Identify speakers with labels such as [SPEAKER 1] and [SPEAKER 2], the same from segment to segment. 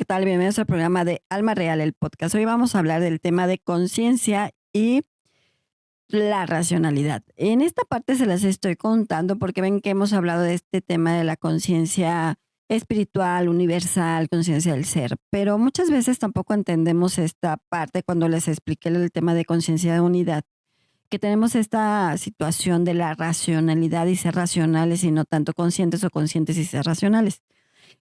[SPEAKER 1] tal? Bienvenidos al programa de Alma Real, el podcast. Hoy vamos a hablar del tema de conciencia y la racionalidad. En esta parte se las estoy contando porque ven que hemos hablado de este tema de la conciencia espiritual, universal, conciencia del ser, pero muchas veces tampoco entendemos esta parte cuando les expliqué el tema de conciencia de unidad, que tenemos esta situación de la racionalidad y ser racionales y no tanto conscientes o conscientes y ser racionales.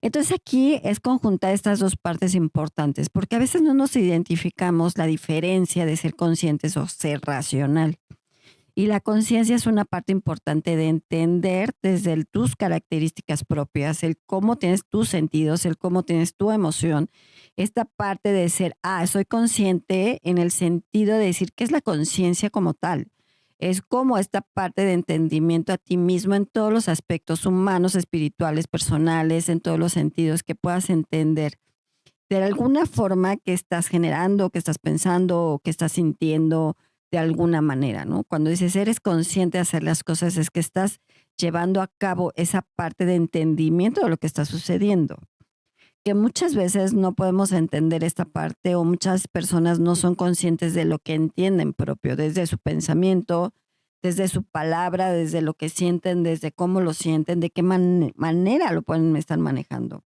[SPEAKER 1] Entonces aquí es conjuntar estas dos partes importantes, porque a veces no nos identificamos la diferencia de ser conscientes o ser racional. Y la conciencia es una parte importante de entender desde tus características propias, el cómo tienes tus sentidos, el cómo tienes tu emoción. Esta parte de ser, soy consciente en el sentido de decir qué es la conciencia como tal. Es como esta parte de entendimiento a ti mismo en todos los aspectos humanos, espirituales, personales, en todos los sentidos que puedas entender de alguna forma que estás generando, que estás pensando o que estás sintiendo de alguna manera, ¿no? Cuando dices eres consciente de hacer las cosas es que estás llevando a cabo esa parte de entendimiento de lo que está sucediendo, que muchas veces no podemos entender esta parte o muchas personas no son conscientes de lo que entienden propio, desde su pensamiento, desde su palabra, desde lo que sienten, desde cómo lo sienten, de qué manera lo pueden estar manejando.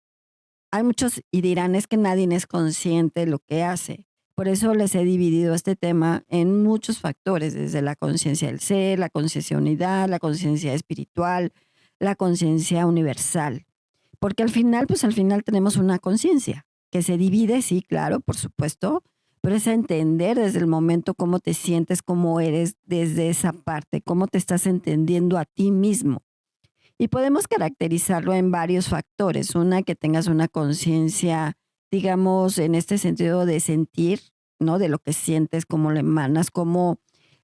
[SPEAKER 1] Hay muchos y dirán, es que nadie es consciente de lo que hace. Por eso les he dividido este tema en muchos factores, desde la conciencia del ser, la conciencia de unidad, la conciencia espiritual, la conciencia universal. Porque al final tenemos una conciencia que se divide, sí, claro, por supuesto, pero es a entender desde el momento cómo te sientes, cómo eres desde esa parte, cómo te estás entendiendo a ti mismo. Y podemos caracterizarlo en varios factores. Una, que tengas una conciencia, digamos, en este sentido de sentir, ¿no? De lo que sientes, cómo lo emanas, cómo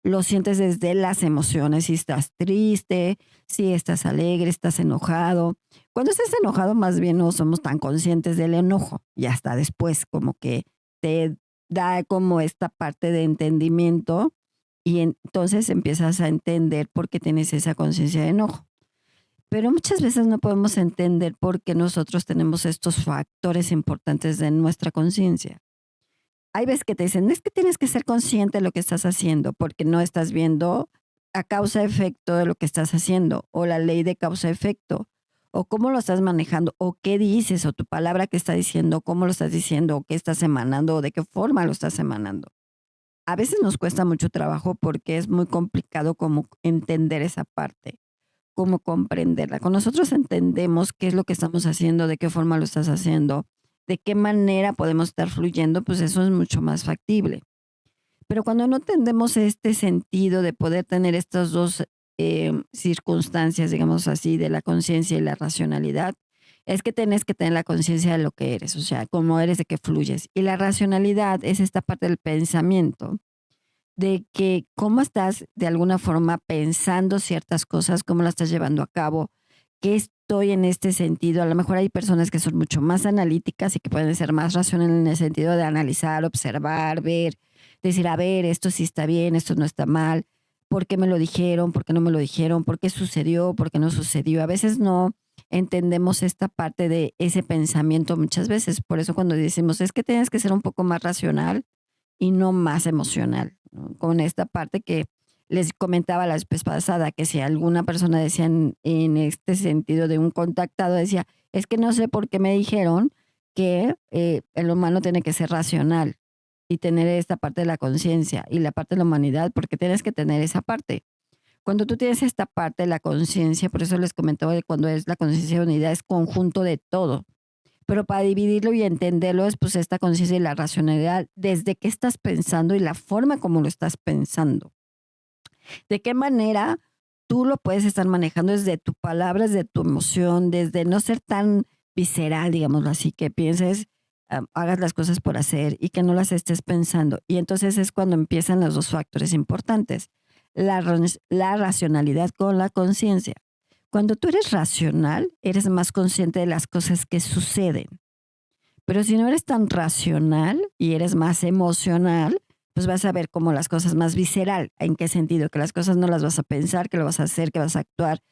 [SPEAKER 1] lo sientes desde las emociones, si estás triste, si estás alegre, estás enojado. Cuando estás enojado, más bien no somos tan conscientes del enojo y hasta después como que te da como esta parte de entendimiento y entonces empiezas a entender por qué tienes esa conciencia de enojo. Pero muchas veces no podemos entender por qué nosotros tenemos estos factores importantes de nuestra conciencia. Hay veces que te dicen, es que tienes que ser consciente de lo que estás haciendo, porque no estás viendo a causa-efecto de lo que estás haciendo, o la ley de causa-efecto, o cómo lo estás manejando, o qué dices, o tu palabra que está diciendo, cómo lo estás diciendo, o qué estás emanando, o de qué forma lo estás emanando. A veces nos cuesta mucho trabajo porque es muy complicado como entender esa parte, cómo comprenderla. Con nosotros entendemos qué es lo que estamos haciendo, de qué forma lo estás haciendo, de qué manera podemos estar fluyendo, pues eso es mucho más factible. Pero cuando no entendemos este sentido de poder tener estas dos circunstancias, digamos así, de la conciencia y la racionalidad, es que tienes que tener la conciencia de lo que eres, o sea, cómo eres, de qué fluyes. Y la racionalidad es esta parte del pensamiento de que cómo estás de alguna forma pensando ciertas cosas, cómo las estás llevando a cabo, qué estoy en este sentido. A lo mejor hay personas que son mucho más analíticas y que pueden ser más racionales en el sentido de analizar, observar, ver, decir, a ver, esto sí está bien, esto no está mal, ¿por qué me lo dijeron? ¿Por qué no me lo dijeron? ¿Por qué sucedió? ¿Por qué no sucedió? A veces no entendemos esta parte de ese pensamiento muchas veces. Por eso cuando decimos, es que tienes que ser un poco más racional y no más emocional, ¿no? Con esta parte que les comentaba la vez pasada, que si alguna persona decía en este sentido de un contactado, decía, es que no sé por qué me dijeron que el humano tiene que ser racional y tener esta parte de la conciencia y la parte de la humanidad, porque tienes que tener esa parte. Cuando tú tienes esta parte de la conciencia, por eso les comentaba de cuando es la conciencia de unidad, es conjunto de todo. Pero para dividirlo y entenderlo es pues esta conciencia y la racionalidad desde qué estás pensando y la forma como lo estás pensando. De qué manera tú lo puedes estar manejando desde tu palabra, desde tu emoción, desde no ser tan visceral, digámoslo así, que pienses, hagas las cosas por hacer y que no las estés pensando. Y entonces es cuando empiezan los dos factores importantes, la racionalidad con la conciencia. Cuando tú eres racional, eres más consciente de las cosas que suceden. Pero si no eres tan racional y eres más emocional, pues vas a ver como las cosas más visceral. ¿En qué sentido? Que las cosas no las vas a pensar, que lo vas a hacer, que vas a actuar,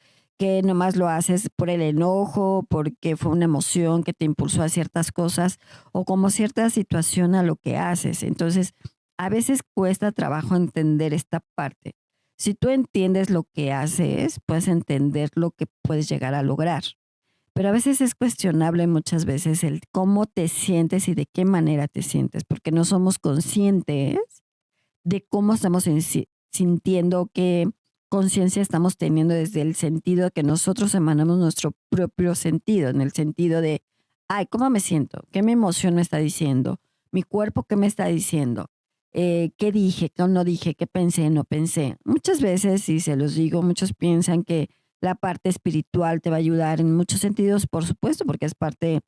[SPEAKER 1] que nomás lo haces por el enojo, porque fue una emoción que te impulsó a ciertas cosas o como cierta situación a lo que haces. Entonces, a veces cuesta trabajo entender esta parte. Si tú entiendes lo que haces, puedes entender lo que puedes llegar a lograr. Pero a veces es cuestionable muchas veces el cómo te sientes y de qué manera te sientes, porque no somos conscientes de cómo estamos sintiendo, qué conciencia estamos teniendo desde el sentido que nosotros emanamos nuestro propio sentido, en el sentido de, ay, ¿cómo me siento? ¿Qué mi emoción me está diciendo? ¿Mi cuerpo qué me está diciendo? ¿Qué dije? ¿Qué no dije? ¿Qué pensé? ¿No pensé? Muchas veces, y se los digo, muchos piensan que la parte espiritual te va a ayudar en muchos sentidos, por supuesto, porque es parte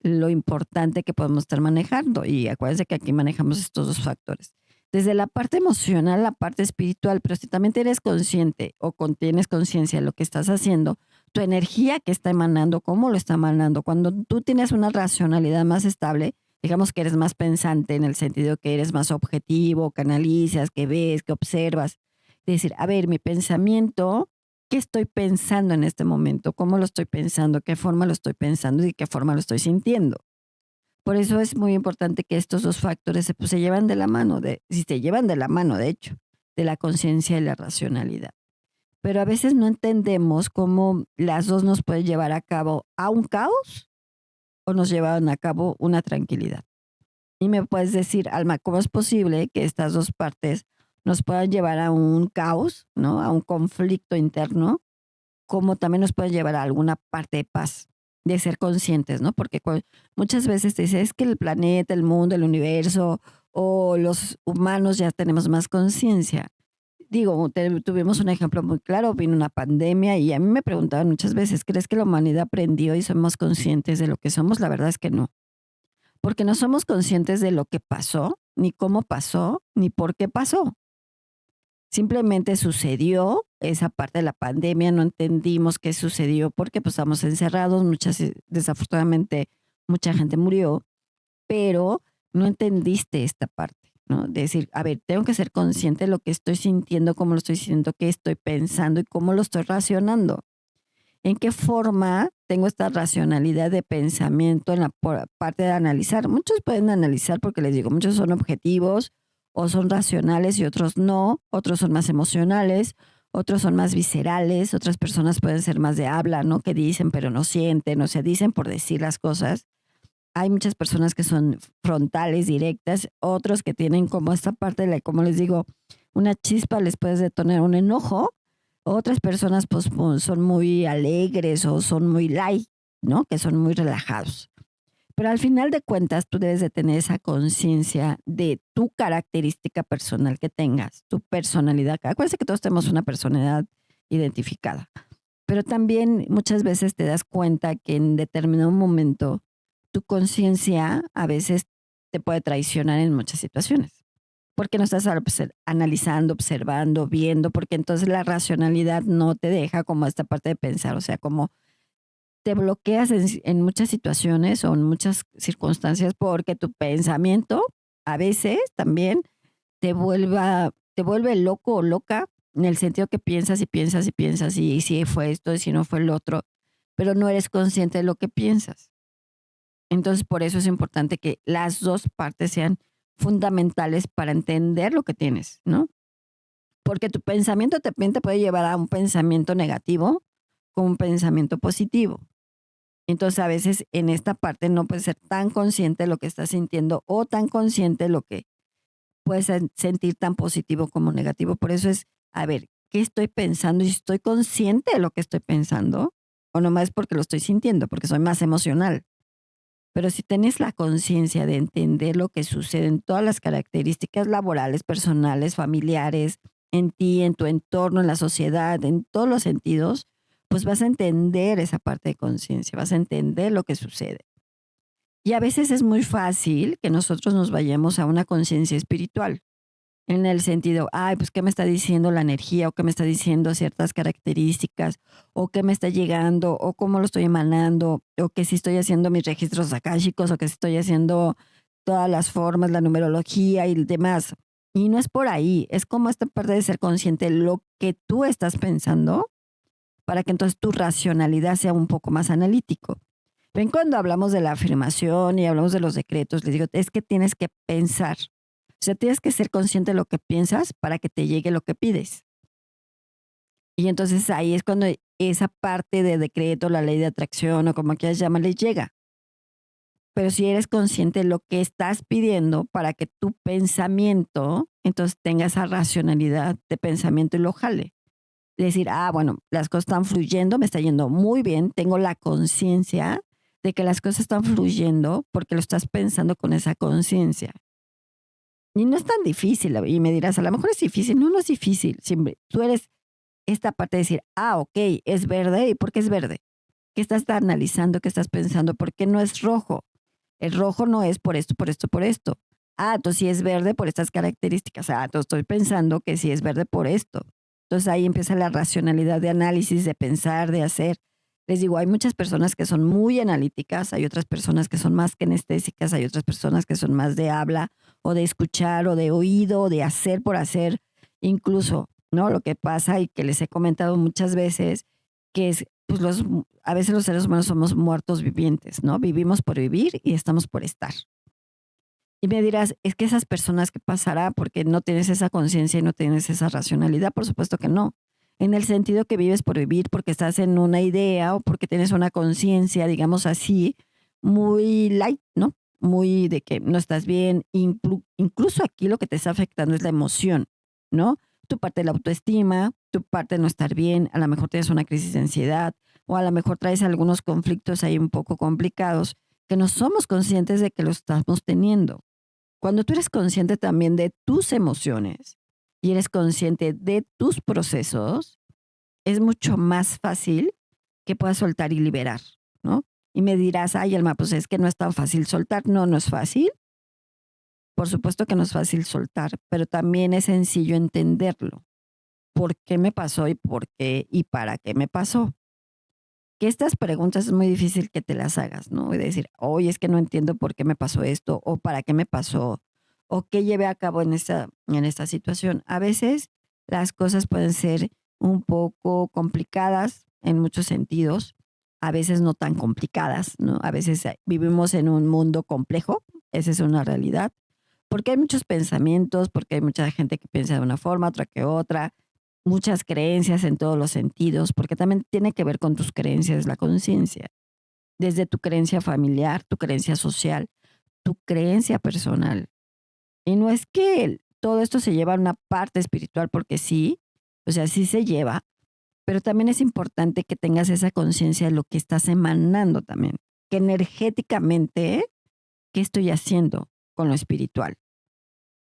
[SPEAKER 1] lo importante que podemos estar manejando. Y acuérdense que aquí manejamos estos dos factores. Desde la parte emocional, la parte espiritual, pero si también eres consciente o tienes conciencia de lo que estás haciendo, tu energía que está emanando, cómo lo está emanando, cuando tú tienes una racionalidad más estable, digamos que eres más pensante en el sentido que eres más objetivo, que analizas, que ves, que observas, decir, a ver, mi pensamiento, ¿qué estoy pensando en este momento? ¿Cómo lo estoy pensando? ¿Qué forma lo estoy pensando y de qué forma lo estoy sintiendo? Por eso es muy importante que estos dos factores se llevan de la mano, si se llevan de la mano, de hecho, de la conciencia y la racionalidad. Pero a veces no entendemos cómo las dos nos pueden llevar a cabo a un caos o nos llevan a cabo una tranquilidad. Y me puedes decir, Alma, ¿cómo es posible que estas dos partes nos puedan llevar a un caos, ¿no? A un conflicto interno, como también nos puede llevar a alguna parte de paz, de ser conscientes, ¿no? Porque muchas veces te dice, es que el planeta, el mundo, el universo o los humanos ya tenemos más conciencia. Digo, tuvimos un ejemplo muy claro, vino una pandemia y a mí me preguntaban muchas veces, ¿crees que la humanidad aprendió y somos conscientes de lo que somos? La verdad es que no, porque no somos conscientes de lo que pasó, ni cómo pasó, ni por qué pasó. Simplemente sucedió esa parte de la pandemia, no entendimos qué sucedió porque pues estamos encerrados, desafortunadamente mucha gente murió, pero no entendiste esta parte, ¿no? De decir, a ver, tengo que ser consciente de lo que estoy sintiendo, cómo lo estoy sintiendo, qué estoy pensando y cómo lo estoy racionando. ¿En qué forma tengo esta racionalidad de pensamiento en la parte de analizar? Muchos pueden analizar porque les digo, muchos son objetivos o son racionales y otros no, otros son más emocionales, otros son más viscerales, otras personas pueden ser más de habla, ¿no? Que dicen pero no sienten, o sea, dicen por decir las cosas. Hay muchas personas que son frontales, directas, otros que tienen como esta parte de la, como les digo, una chispa les puedes detonar un enojo. Otras personas pues son muy alegres o son muy light, ¿no? Que son muy relajados. Pero al final de cuentas tú debes de tener esa conciencia de tu característica personal que tengas, tu personalidad. Acuérdense que todos tenemos una personalidad identificada, pero también muchas veces te das cuenta que en determinado momento tu conciencia a veces te puede traicionar en muchas situaciones. Porque no estás analizando, observando, viendo, porque entonces la racionalidad no te deja como esta parte de pensar, o sea, como te bloqueas en muchas situaciones o en muchas circunstancias porque tu pensamiento a veces también te vuelve loco o loca en el sentido que piensas y piensas y piensas y si fue esto y si no fue el otro, pero no eres consciente de lo que piensas. Entonces, por eso es importante que las dos partes sean fundamentales para entender lo que tienes, ¿no? Porque tu pensamiento también te puede llevar a un pensamiento negativo como un pensamiento positivo. Entonces, a veces en esta parte no puedes ser tan consciente de lo que estás sintiendo o tan consciente de lo que puedes sentir tan positivo como negativo. Por eso es, a ver, ¿qué estoy pensando? ¿Y estoy consciente de lo que estoy pensando? O nomás porque lo estoy sintiendo, porque soy más emocional. Pero si tienes la conciencia de entender lo que sucede en todas las características laborales, personales, familiares, en ti, en tu entorno, en la sociedad, en todos los sentidos, pues vas a entender esa parte de conciencia, vas a entender lo que sucede. Y a veces es muy fácil que nosotros nos vayamos a una conciencia espiritual, en el sentido, ay, pues, ¿qué me está diciendo la energía? ¿O qué me está diciendo ciertas características? ¿O qué me está llegando? ¿O cómo lo estoy emanando? ¿O que si estoy haciendo mis registros akáshicos? ¿O que si estoy haciendo todas las formas, la numerología y demás? Y no es por ahí, es como esta parte de ser consciente de lo que tú estás pensando para que entonces tu racionalidad sea un poco más analítico. Ven, cuando hablamos de la afirmación y hablamos de los decretos, les digo, es que tienes que pensar. O sea, tienes que ser consciente de lo que piensas para que te llegue lo que pides. Y entonces ahí es cuando esa parte de decreto, la ley de atracción o como quieras llamarle, llega. Pero si eres consciente de lo que estás pidiendo para que tu pensamiento, entonces tenga esa racionalidad de pensamiento y lo jale. Decir, bueno, las cosas están fluyendo, me está yendo muy bien, tengo la conciencia de que las cosas están fluyendo porque lo estás pensando con esa conciencia. Y no es tan difícil, y me dirás, a lo mejor es difícil. No, no es difícil. Siempre, tú eres esta parte de decir, ok, es verde. ¿Y por qué es verde? ¿Qué estás analizando? ¿Qué estás pensando? ¿Por qué no es rojo? El rojo no es por esto, por esto, por esto. Entonces sí es verde por estas características. Entonces estoy pensando que sí es verde por esto. Entonces ahí empieza la racionalidad de análisis, de pensar, de hacer. Les digo, hay muchas personas que son muy analíticas, hay otras personas que son más kinestésicas, hay otras personas que son más de habla o de escuchar o de oído o de hacer por hacer. Incluso, ¿no? Lo que pasa y que les he comentado muchas veces, que es, pues a veces los seres humanos somos muertos vivientes, ¿no? Vivimos por vivir y estamos por estar. Y me dirás, es que esas personas, ¿qué pasará? Porque no tienes esa conciencia y no tienes esa racionalidad. Por supuesto que no. En el sentido que vives por vivir, porque estás en una idea o porque tienes una conciencia, digamos así, muy light, ¿no? Muy de que no estás bien. Incluso aquí lo que te está afectando es la emoción, ¿no? Tu parte de la autoestima, tu parte de no estar bien, a lo mejor tienes una crisis de ansiedad o a lo mejor traes algunos conflictos ahí un poco complicados que no somos conscientes de que lo estamos teniendo. Cuando tú eres consciente también de tus emociones y eres consciente de tus procesos, es mucho más fácil que puedas soltar y liberar, ¿no? Y me dirás, ay, Alma, pues es que no es tan fácil soltar. No, no es fácil. Por supuesto que no es fácil soltar, pero también es sencillo entenderlo. ¿Por qué me pasó y por qué y para qué me pasó? Que estas preguntas es muy difícil que te las hagas, ¿no? Y decir, oye, es que no entiendo por qué me pasó esto, o para qué me pasó, o qué llevé a cabo en esta situación. A veces las cosas pueden ser un poco complicadas en muchos sentidos, a veces no tan complicadas, ¿no? A veces vivimos en un mundo complejo, esa es una realidad, porque hay muchos pensamientos, porque hay mucha gente que piensa de una forma, otra que otra, muchas creencias en todos los sentidos, porque también tiene que ver con tus creencias, la conciencia, desde tu creencia familiar, tu creencia social, tu creencia personal. Y no es que todo esto se lleva a una parte espiritual, porque sí, o sea, sí se lleva, pero también es importante que tengas esa conciencia de lo que estás emanando también, que energéticamente, ¿qué estoy haciendo con lo espiritual?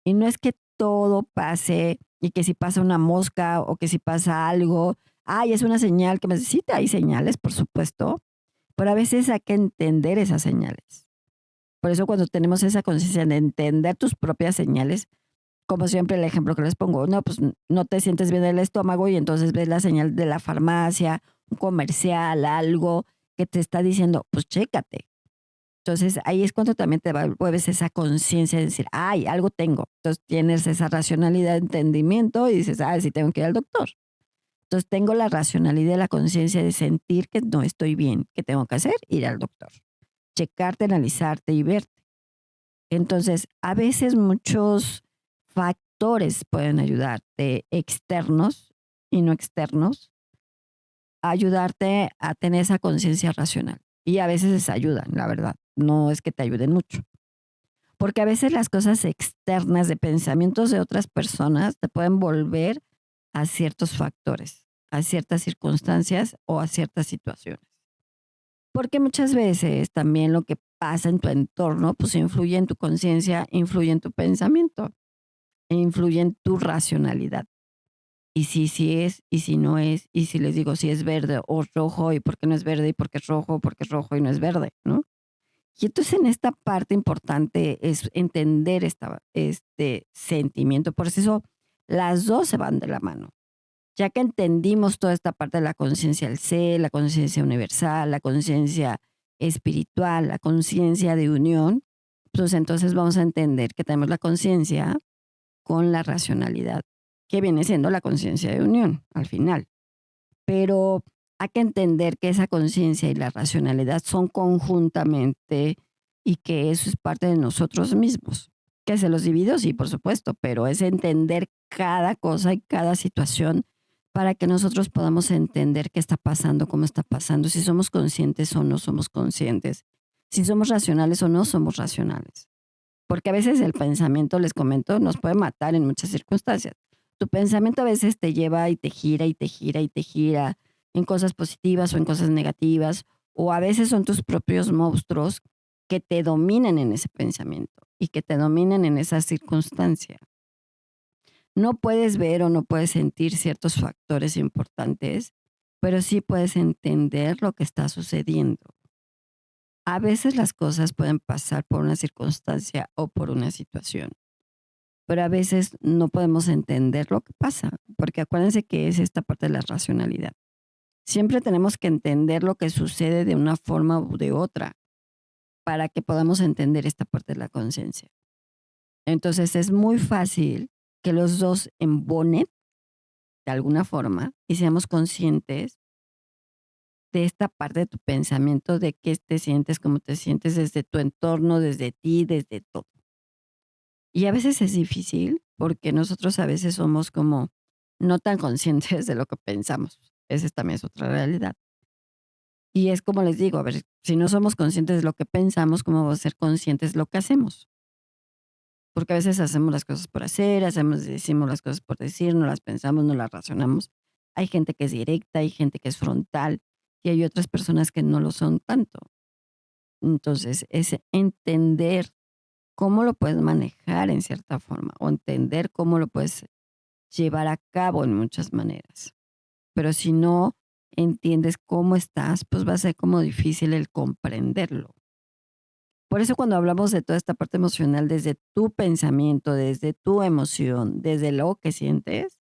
[SPEAKER 1] Y no es que todo pase y que si pasa una mosca o que si pasa algo, ay, es una señal que me necesita. Hay señales, por supuesto, pero a veces hay que entender esas señales. Por eso cuando tenemos esa conciencia de entender tus propias señales, como siempre el ejemplo que les pongo, no, pues no te sientes bien del estómago y entonces ves la señal de la farmacia, un comercial, algo que te está diciendo, pues chécate. Entonces, ahí es cuando también te vuelves esa conciencia de decir, ay, algo tengo. Entonces, tienes esa racionalidad de entendimiento y dices, sí tengo que ir al doctor. Entonces, tengo la racionalidad y la conciencia de sentir que no estoy bien. ¿Qué tengo que hacer? Ir al doctor. Checarte, analizarte y verte. Entonces, a veces muchos factores pueden ayudarte, externos y no externos, a ayudarte a tener esa conciencia racional. Y a veces les ayudan, la verdad. No es que te ayuden mucho. Porque a veces las cosas externas de pensamientos de otras personas te pueden volver a ciertos factores, a ciertas circunstancias o a ciertas situaciones. Porque muchas veces también lo que pasa en tu entorno, pues influye en tu conciencia, influye en tu pensamiento, e influye en tu racionalidad. Y si sí es, y si no es, y si les digo si es verde o rojo, y por qué no es verde, y por qué es rojo, porque es rojo y no es verde, ¿no? Y entonces en esta parte importante es entender este sentimiento. Por eso las dos se van de la mano. Ya que entendimos toda esta parte de la conciencia del ser, la conciencia universal, la conciencia espiritual, la conciencia de unión, pues entonces vamos a entender que tenemos la conciencia con la racionalidad, que viene siendo la conciencia de unión al final. Pero hay que entender que esa conciencia y la racionalidad son conjuntamente y que eso es parte de nosotros mismos. Que se los divido, sí, por supuesto, pero es entender cada cosa y cada situación para que nosotros podamos entender qué está pasando, cómo está pasando, si somos conscientes o no somos conscientes, si somos racionales o no somos racionales. Porque a veces el pensamiento, les comento, nos puede matar en muchas circunstancias. Tu pensamiento a veces te lleva y te gira y te gira y te gira en cosas positivas o en cosas negativas, o a veces son tus propios monstruos que te dominan en ese pensamiento y que te dominan en esa circunstancia. No puedes ver o no puedes sentir ciertos factores importantes, pero sí puedes entender lo que está sucediendo. A veces las cosas pueden pasar por una circunstancia o por una situación, pero a veces no podemos entender lo que pasa, porque acuérdense que es esta parte de la racionalidad. Siempre tenemos que entender lo que sucede de una forma u de otra para que podamos entender esta parte de la conciencia. Entonces es muy fácil que los dos embonen de alguna forma y seamos conscientes de esta parte de tu pensamiento, de qué te sientes, cómo te sientes desde tu entorno, desde ti, desde todo. Y a veces es difícil porque nosotros a veces somos como no tan conscientes de lo que pensamos. Esa también es otra realidad. Y es como les digo, a ver, si no somos conscientes de lo que pensamos, ¿cómo vamos a ser conscientes de lo que hacemos? Porque a veces hacemos las cosas por hacer, decimos las cosas por decir, no las pensamos, no las razonamos. Hay gente que es directa, hay gente que es frontal y hay otras personas que no lo son tanto. Entonces, es entender cómo lo puedes manejar en cierta forma o entender cómo lo puedes llevar a cabo en muchas maneras. Pero si no entiendes cómo estás, pues va a ser como difícil el comprenderlo. Por eso cuando hablamos de toda esta parte emocional, desde tu pensamiento, desde tu emoción, desde lo que sientes,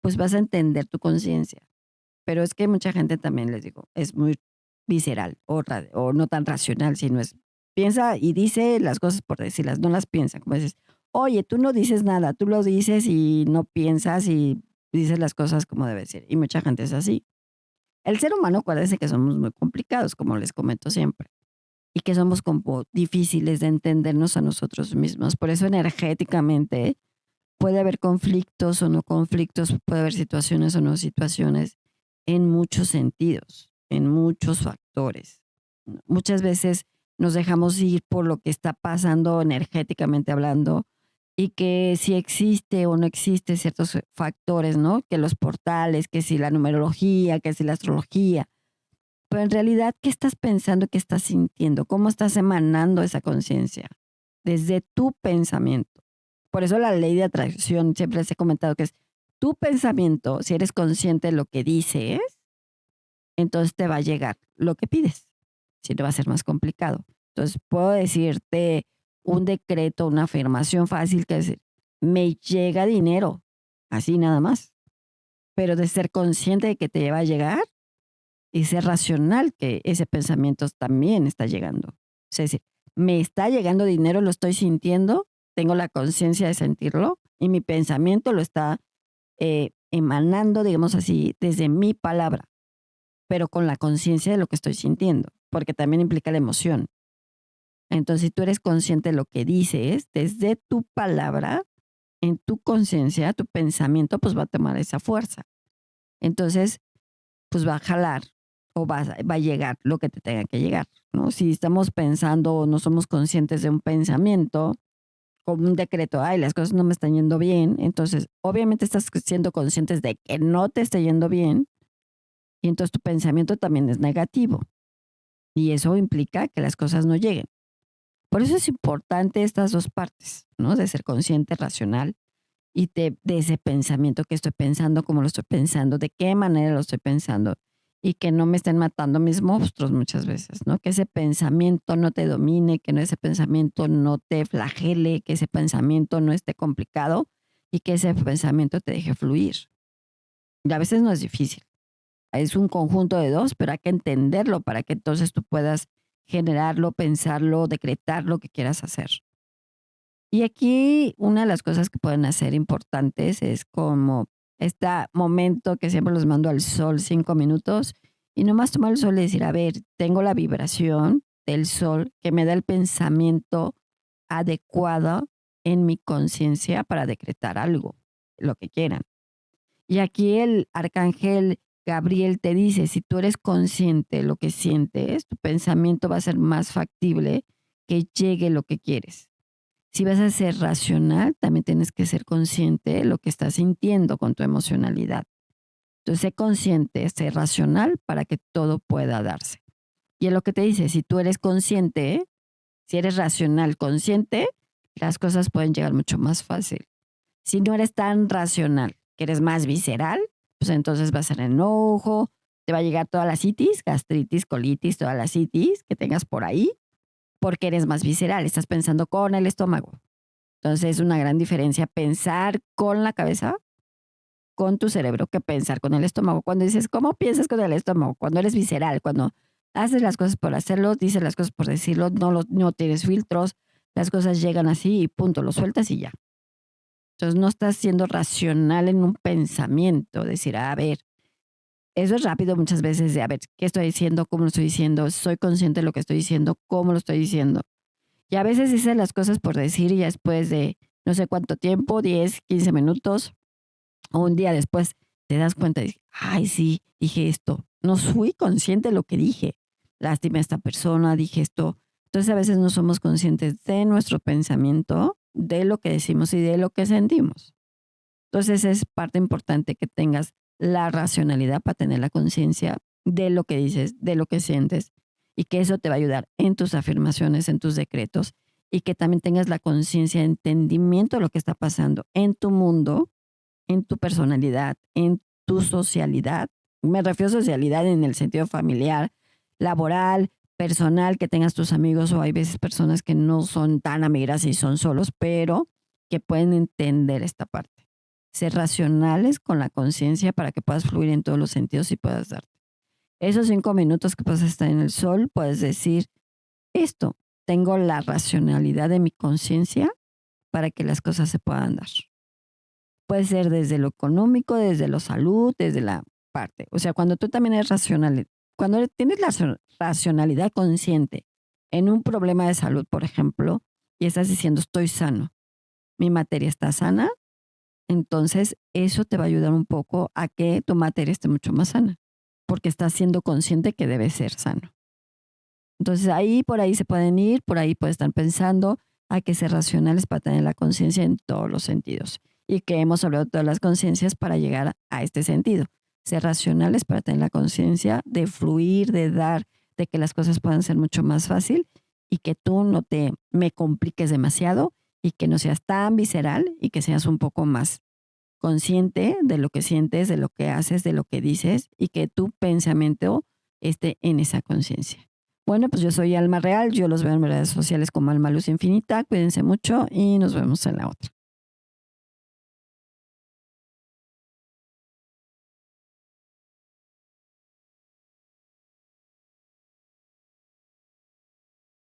[SPEAKER 1] pues vas a entender tu conciencia. Pero es que mucha gente también, les digo, es muy visceral o no tan racional, sino es piensa y dice las cosas por decirlas, no las piensa. Como dices, oye, tú no dices nada, tú lo dices y no piensas y dices las cosas como debe ser. Y mucha gente es así. El ser humano, acuérdense que somos muy complicados, como les comento siempre, y que somos como difíciles de entendernos a nosotros mismos. Por eso energéticamente puede haber conflictos o no conflictos, puede haber situaciones o no situaciones en muchos sentidos, en muchos factores. Muchas veces nos dejamos ir por lo que está pasando energéticamente hablando y que si existe o no existe ciertos factores, ¿no? Que los portales, que si la numerología, que si la astrología. Pero en realidad, ¿qué estás pensando, qué estás sintiendo? ¿Cómo estás emanando esa conciencia? Desde tu pensamiento. Por eso la ley de atracción, siempre les he comentado que es tu pensamiento, si eres consciente de lo que dices, entonces te va a llegar lo que pides, si no va a ser más complicado. Entonces puedo decirte un decreto, una afirmación fácil que es, me llega dinero, así nada más, pero de ser consciente de que te va a llegar y ser racional que ese pensamiento también está llegando. Es decir, me está llegando dinero, lo estoy sintiendo, tengo la conciencia de sentirlo y mi pensamiento lo está emanando, digamos así, desde mi palabra, pero con la conciencia de lo que estoy sintiendo, porque también implica la emoción. Entonces, si tú eres consciente de lo que dices, desde tu palabra, en tu conciencia, tu pensamiento, pues va a tomar esa fuerza. Entonces, pues va a jalar o va a llegar lo que te tenga que llegar, ¿no? Si estamos pensando o no somos conscientes de un pensamiento, como un decreto, ay, las cosas no me están yendo bien, entonces obviamente estás siendo conscientes de que no te está yendo bien y entonces tu pensamiento también es negativo y eso implica que las cosas no lleguen. Por eso es importante estas dos partes, ¿no? De ser consciente, racional y de ese pensamiento que estoy pensando, cómo lo estoy pensando, de qué manera lo estoy pensando y que no me estén matando mis monstruos muchas veces, ¿no? Que ese pensamiento no te domine, que no ese pensamiento no te flagele, que ese pensamiento no esté complicado y que ese pensamiento te deje fluir. Y a veces no es difícil, es un conjunto de dos, pero hay que entenderlo para que entonces tú puedas generarlo, pensarlo, decretar lo que quieras hacer. Y aquí una de las cosas que pueden hacer importantes es como Este momento que siempre los mando al sol 5 minutos y nomás tomar el sol y decir, a ver, tengo la vibración del sol que me da el pensamiento adecuado en mi conciencia para decretar algo, lo que quieran. Y aquí el arcángel Gabriel te dice, si tú eres consciente de lo que sientes, tu pensamiento va a ser más factible que llegue lo que quieres. Si vas a ser racional, también tienes que ser consciente de lo que estás sintiendo con tu emocionalidad. Entonces, sé consciente, sé racional para que todo pueda darse. Y es lo que te dice, si tú eres consciente, si eres racional, consciente, las cosas pueden llegar mucho más fácil. Si no eres tan racional, que eres más visceral, pues entonces va a ser enojo, te va a llegar toda la citis, gastritis, colitis, toda la citis que tengas por ahí, porque eres más visceral, estás pensando con el estómago. Entonces es una gran diferencia pensar con la cabeza, con tu cerebro, que pensar con el estómago. Cuando dices, ¿cómo piensas con el estómago? Cuando eres visceral, cuando haces las cosas por hacerlo, dices las cosas por decirlo, no tienes filtros, las cosas llegan así y punto, lo sueltas y ya. Entonces no estás siendo racional en un pensamiento, decir, a ver, eso es rápido muchas veces de, a ver, ¿qué estoy diciendo? ¿Cómo lo estoy diciendo? ¿Soy consciente de lo que estoy diciendo? ¿Cómo lo estoy diciendo? Y a veces dices las cosas por decir y ya después de no sé cuánto tiempo, 10, 15 minutos o un día después, te das cuenta y dices, ay, sí, dije esto. No fui consciente de lo que dije. Lastimé a esta persona, dije esto. Entonces a veces no somos conscientes de nuestro pensamiento, de lo que decimos y de lo que sentimos. Entonces es parte importante que tengas la racionalidad para tener la conciencia de lo que dices, de lo que sientes y que eso te va a ayudar en tus afirmaciones, en tus decretos y que también tengas la conciencia, entendimiento de lo que está pasando en tu mundo, en tu personalidad, en tu socialidad. Me refiero a socialidad en el sentido familiar, laboral, personal, que tengas tus amigos o hay veces personas que no son tan amigas y son solos, pero que pueden entender esta parte. Ser racionales con la conciencia para que puedas fluir en todos los sentidos y puedas darte. Esos 5 minutos que puedes estar en el sol, puedes decir esto, tengo la racionalidad de mi conciencia para que las cosas se puedan dar. Puede ser desde lo económico, desde lo salud, desde la parte. O sea, cuando tú también eres racional, cuando tienes la racionalidad consciente en un problema de salud, por ejemplo, y estás diciendo estoy sano, mi materia está sana, entonces eso te va a ayudar un poco a que tu materia esté mucho más sana, porque estás siendo consciente que debe ser sano. Entonces ahí, por ahí se pueden ir, por ahí pueden estar pensando, hay que ser racionales para tener la conciencia en todos los sentidos. Y que hemos hablado de todas las conciencias para llegar a este sentido. Ser racionales para tener la conciencia de fluir, de dar, de que las cosas puedan ser mucho más fácil y que tú no te me compliques demasiado y que no seas tan visceral y que seas un poco más consciente de lo que sientes, de lo que haces, de lo que dices y que tu pensamiento esté en esa conciencia. Bueno, pues yo soy Alma Real, yo los veo en mis redes sociales como Alma Luz Infinita, cuídense mucho y nos vemos en la otra.